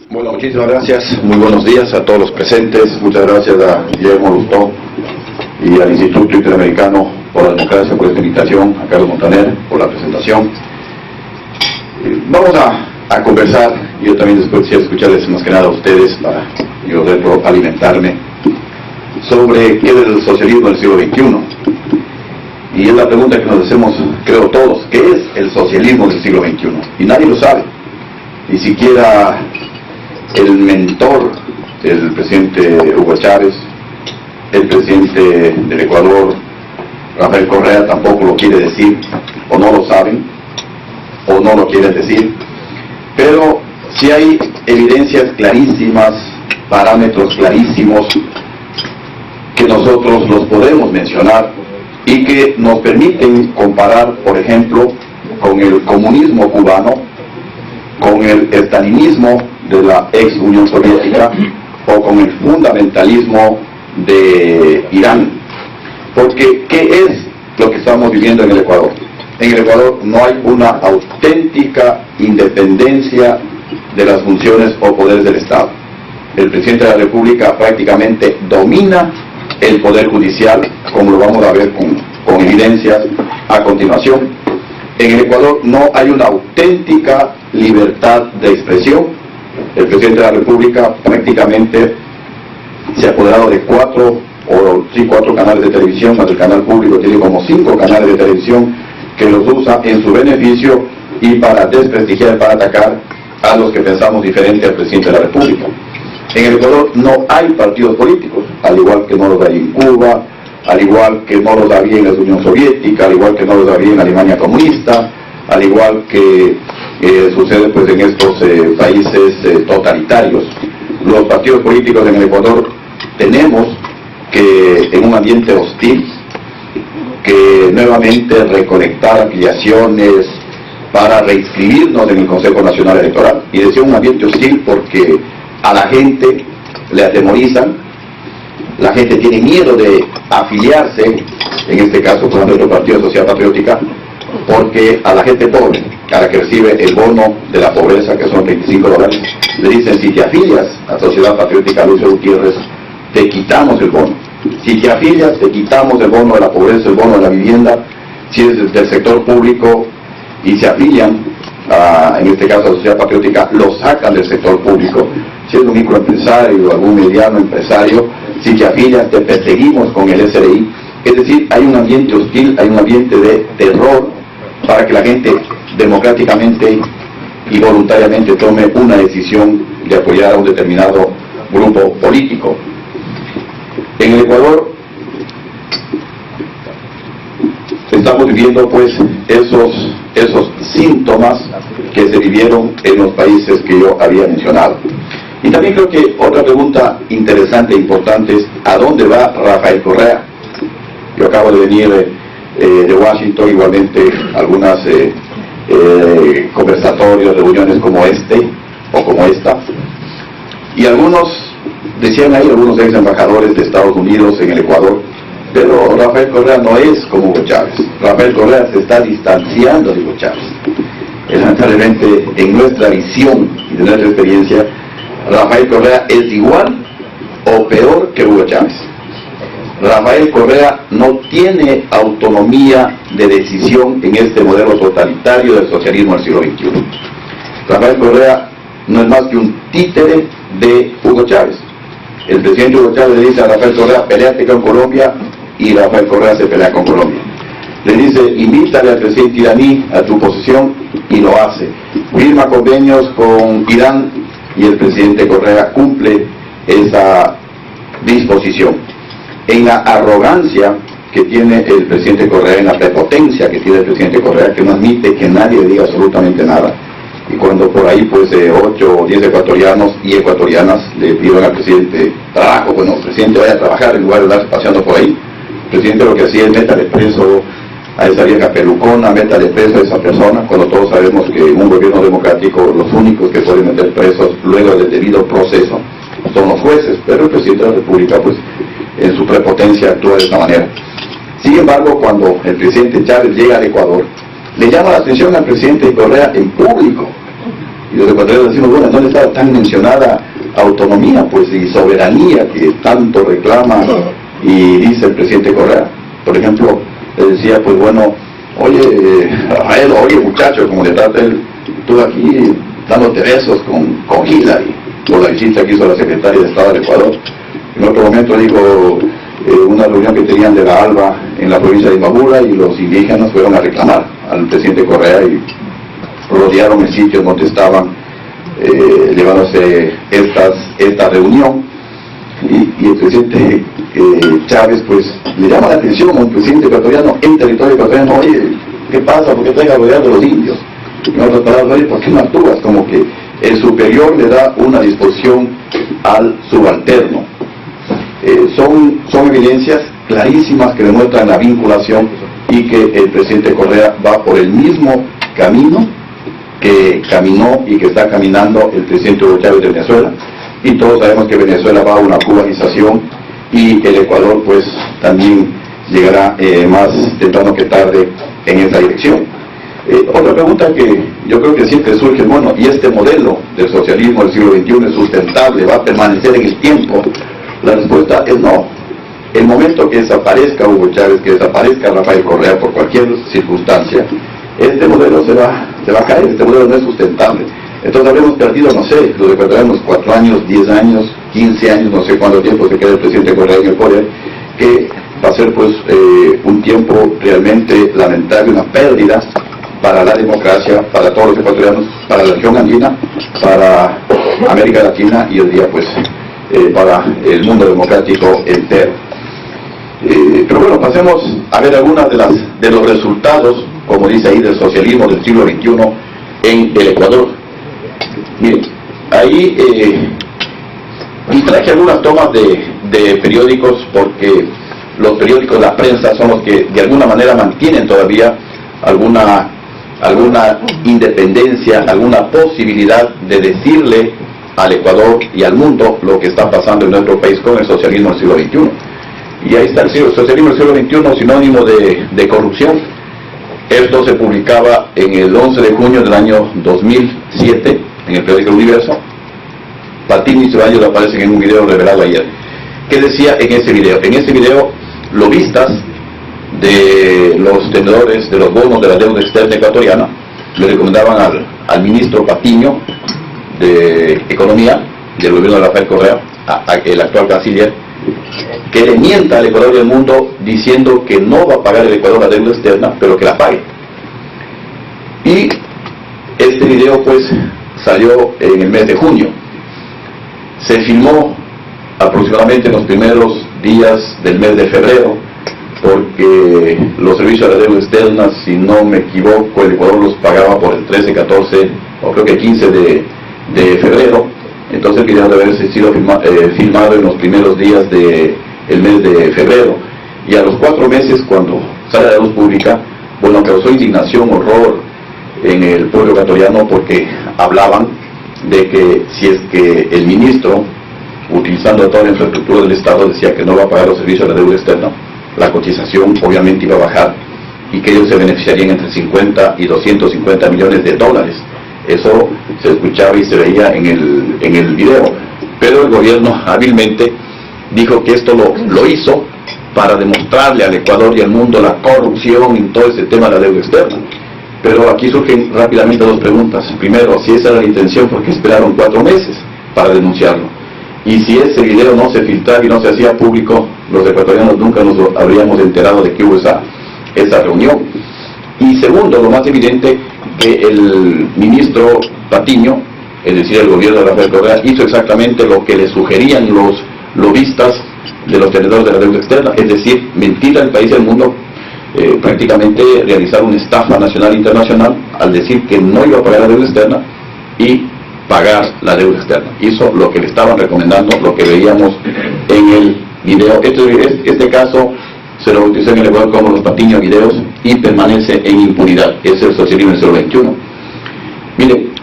Bueno, muchísimas gracias, muy buenos días a todos los presentes, muchas gracias a Guillermo Lustó y al Instituto Interamericano por la Democracia por esta invitación, a Carlos Montaner por la presentación. Vamos a conversar, yo también después quisiera escucharles más que nada a ustedes para yo alimentarme sobre qué es el socialismo del siglo XXI. Y es la pregunta que nos hacemos, creo todos, ¿qué es el socialismo del siglo XXI? Y nadie lo sabe, ni siquiera el mentor del presidente Hugo Chávez, el presidente del Ecuador, Rafael Correa, tampoco lo quiere decir, o no lo saben, o no lo quieren decir, pero sí hay evidencias clarísimas, parámetros clarísimos, que nosotros los podemos mencionar y que nos permiten comparar, por ejemplo, con el comunismo cubano, con el estalinismo de la ex Unión Soviética o con el fundamentalismo de Irán. Porque, ¿qué es lo que estamos viviendo en el Ecuador? En el Ecuador no hay una auténtica independencia de las funciones o poderes del Estado. El presidente de la República prácticamente domina el Poder Judicial, como lo vamos a ver con evidencias a continuación. En el Ecuador no hay una auténtica libertad de expresión. El presidente de la República prácticamente se ha apoderado de cuatro canales de televisión, más el canal público tiene como 5 canales de televisión que los usa en su beneficio y para desprestigiar, para atacar a los que pensamos diferente al presidente de la República. En el Ecuador no hay partidos políticos, al igual que no los hay en Cuba, al igual que no los había en la Unión Soviética, al igual que no los había en Alemania comunista, al igual que sucede pues en estos países totalitarios. Los partidos políticos en el Ecuador tenemos que, en un ambiente hostil, que nuevamente recolectar afiliaciones para reinscribirnos en el Consejo Nacional Electoral. Y decía un ambiente hostil porque a la gente le atemorizan, la gente tiene miedo de afiliarse, en este caso con nuestro Partido Social Patriótica, porque a la gente pobre, a la que recibe el bono de la pobreza, que son $25, le dicen: si te afilias a Sociedad Patriótica Lucio Gutiérrez, te quitamos el bono. Si te afilias, te quitamos el bono de la pobreza, el bono de la vivienda. Si es del sector público y se afilian, en este caso a la Sociedad Patriótica, los sacan del sector público. Si es un microempresario o algún mediano empresario, si te afilias, te perseguimos con el SRI. Es decir, hay un ambiente hostil, hay un ambiente de terror para que la gente democráticamente y voluntariamente tome una decisión de apoyar a un determinado grupo político. En el Ecuador estamos viviendo pues esos síntomas que se vivieron en los países que yo había mencionado. Y también creo que otra pregunta interesante e importante es: ¿a dónde va Rafael Correa? Yo acabo de venir de Washington, igualmente algunas conversatorios, reuniones como este o como esta, y algunos decían ahí, algunos ex embajadores de Estados Unidos en el Ecuador: pero Rafael Correa no es como Hugo Chávez. Rafael Correa se está distanciando de Hugo Chávez. Lamentablemente, en nuestra visión y de nuestra experiencia, Rafael Correa es igual o peor que Hugo Chávez. Rafael Correa no tiene autonomía de decisión en este modelo totalitario del socialismo del siglo XXI. Rafael Correa no es más que un títere de Hugo Chávez. El presidente Hugo Chávez le dice a Rafael Correa: peleate con Colombia, y Rafael Correa se pelea con Colombia. Le dice: invítale al presidente iraní a tu posesión, y lo hace. Firma convenios con Irán, y el presidente Correa cumple esa disposición. En la arrogancia que tiene el presidente Correa, en la prepotencia que tiene el presidente Correa, que no admite que nadie le diga absolutamente nada, y cuando por ahí pues 8 o 10 ecuatorianos y ecuatorianas le pidieron al presidente trabajo, bueno, presidente, vaya a trabajar en lugar de estarse paseando por ahí. El presidente lo que hacía es: métale preso a esa vieja pelucona, métale preso a esa persona, cuando todos sabemos que en un gobierno democrático los únicos que pueden meter presos luego del debido proceso son los jueces, pero el presidente de la República pues en su prepotencia actúa de esta manera. Sin embargo, cuando el presidente Chávez llega al Ecuador, le llama la atención al presidente Correa en público Y los ecuatorianos decimos, bueno, no le está tan mencionada autonomía, pues, y soberanía que tanto reclama y dice el presidente Correa. Por ejemplo, le decía, pues bueno, oye, a él, oye muchacho, como le trata él, tú aquí dándote besos con Hillary, por la visita que hizo la secretaria de Estado del Ecuador. En otro momento dijo, una reunión que tenían de la ALBA en la provincia de Imbabura, y los indígenas fueron a reclamar al presidente Correa y rodearon el sitio donde estaban llevándose esta reunión, y el presidente Chávez pues le llama la atención a un presidente ecuatoriano en territorio ecuatoriano, oye, ¿qué pasa? ¿Por qué te dejas rodear de los indios? En otras palabras, oye, ¿por qué no actúas? Como que el superior le da una disposición al subalterno. Son evidencias clarísimas que demuestran la vinculación, y que el presidente Correa va por el mismo camino que caminó y que está caminando el presidente Hugo Chávez de Venezuela. Y todos sabemos que Venezuela va a una cubanización, y el Ecuador pues también llegará más temprano que tarde en esta dirección. Otra pregunta que yo creo que siempre surge, bueno, ¿y este modelo del socialismo del siglo XXI es sustentable? ¿Va a permanecer en el tiempo? La respuesta es no. El momento que desaparezca Hugo Chávez, que desaparezca Rafael Correa por cualquier circunstancia, este modelo se va a caer, este modelo no es sustentable. Entonces habremos perdido, no sé, los ecuatorianos 4 años, 10 años, 15 años, no sé cuánto tiempo se queda el presidente Correa en el poder, que va a ser pues un tiempo realmente lamentable, una pérdida para la democracia, para todos los ecuatorianos, para la región andina, para América Latina, y hoy día pues para el mundo democrático entero. Pero bueno, pasemos a ver algunas de los resultados, como dice ahí, del socialismo del siglo XXI en el Ecuador. Miren, ahí y traje algunas tomas de periódicos, porque los periódicos, la prensa, son los que de alguna manera mantienen todavía alguna independencia, alguna posibilidad de decirle al Ecuador y al mundo lo que está pasando en nuestro país con el socialismo del siglo XXI. Y ahí está el socialismo del siglo XXI, sinónimo de corrupción. Esto se publicaba en el 11 de junio del año 2007 en el periódico El Universo. Patiño y Ceballos aparecen en un video revelado ayer. ¿Qué decía en ese video? En ese video, lobistas de los tenedores de los bonos de la deuda externa ecuatoriana le recomendaban al ministro Patiño de Economía del gobierno de Rafael Correa, el actual canciller, que le mienta al Ecuador y al mundo diciendo que no va a pagar el Ecuador la deuda externa, pero que la pague. Y este video pues salió en el mes de junio. Se filmó aproximadamente en los primeros días del mes de febrero, porque los servicios de la deuda externa, si no me equivoco, el Ecuador los pagaba por el 13, 14 o creo que 15 de febrero. Entonces el video debe haber sido filmado en los primeros días del mes de febrero. Y a los 4 meses, cuando sale a la luz pública, bueno, causó indignación, horror en el pueblo ecuatoriano, porque hablaban de que si es que el ministro, utilizando toda la infraestructura del Estado, decía que no va a pagar los servicios de la deuda externa, la cotización obviamente iba a bajar, y que ellos se beneficiarían entre 50 y 250 millones de dólares. Eso se escuchaba y se veía en el video. Pero el gobierno hábilmente dijo que esto lo hizo para demostrarle al Ecuador y al mundo la corrupción en todo ese tema de la deuda externa. Pero aquí surgen rápidamente 2 preguntas. Primero, si esa era la intención, ¿por qué esperaron 4 meses para denunciarlo? Y si ese video no se filtraba y no se hacía público, los ecuatorianos nunca nos habríamos enterado de que hubo esa reunión. Y segundo, lo más evidente, que el ministro Patiño, es decir, el gobierno de Rafael Correa, hizo exactamente lo que le sugerían los lobistas de los tenedores de la deuda externa, es decir, mentir al país y al mundo, prácticamente realizar una estafa nacional e internacional al decir que no iba a pagar la deuda externa y pagar la deuda externa. Hizo lo que le estaban recomendando, lo que veíamos en el video. Este caso se lo bautizó en el Ecuador como los Patiño videos y permanece en impunidad. Es el socialismo del siglo XXI. Miren,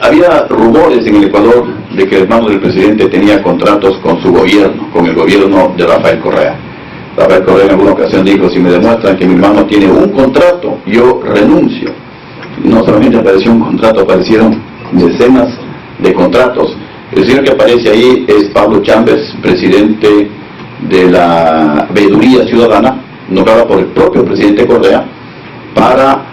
había rumores en el Ecuador de que el hermano del presidente tenía contratos con su gobierno, con el gobierno de Rafael Correa. Rafael Correa en alguna ocasión dijo, si me demuestran que mi hermano tiene un contrato, yo renuncio. no solamente apareció un contrato, aparecieron decenas de contratos. El señor que aparece ahí es Pablo Chambers, presidente de la Veeduría Ciudadana, nombrada por el propio presidente Correa, para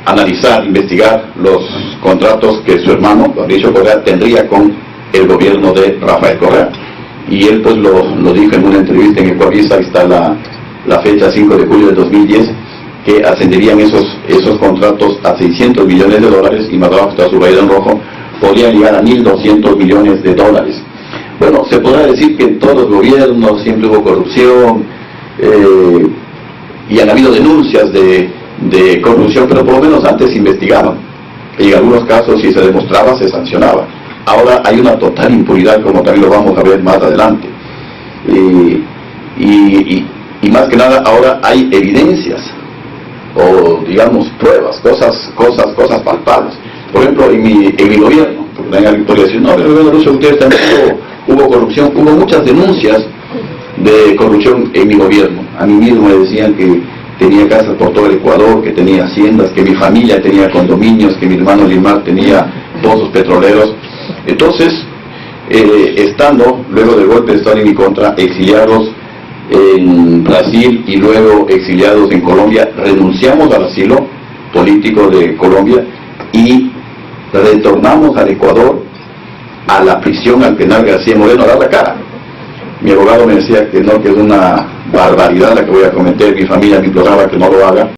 analizar, investigar los contratos que su hermano, Fabricio Correa, tendría con el gobierno de Rafael Correa. Y él pues lo dijo en una entrevista en Ecuavisa, está la fecha 5 de julio del 2010, que ascenderían esos contratos a 600 millones de dólares, y más abajo está subrayado en rojo, podrían llegar a 1.200 millones de dólares. Bueno, se podrá decir que en todos los gobiernos siempre hubo corrupción, y han habido denuncias de corrupción, pero por lo menos antes se investigaban, y en algunos casos si se demostraba se sancionaba. Ahora hay una total impunidad, como también lo vamos a ver más adelante, y más que nada ahora hay evidencias, o digamos pruebas, cosas palpables. Por ejemplo, en mi gobierno, porque la Victoria dice, no, en el gobierno de Lucio Gutiérrez también hubo corrupción, hubo muchas denuncias de corrupción en mi gobierno. A mí mismo me decían que tenía casas por todo el Ecuador, que tenía haciendas, que mi familia tenía condominios, que mi hermano Limar tenía pozos petroleros. Entonces, estando, luego del golpe de Estado en mi contra, exiliados en Brasil y luego exiliados en Colombia, renunciamos al asilo político de Colombia y retornamos al Ecuador, a la prisión, al penal García Moreno, a dar la cara. Mi abogado me decía que no, que es una barbaridad la que voy a cometer, mi familia me imploraba que no lo haga.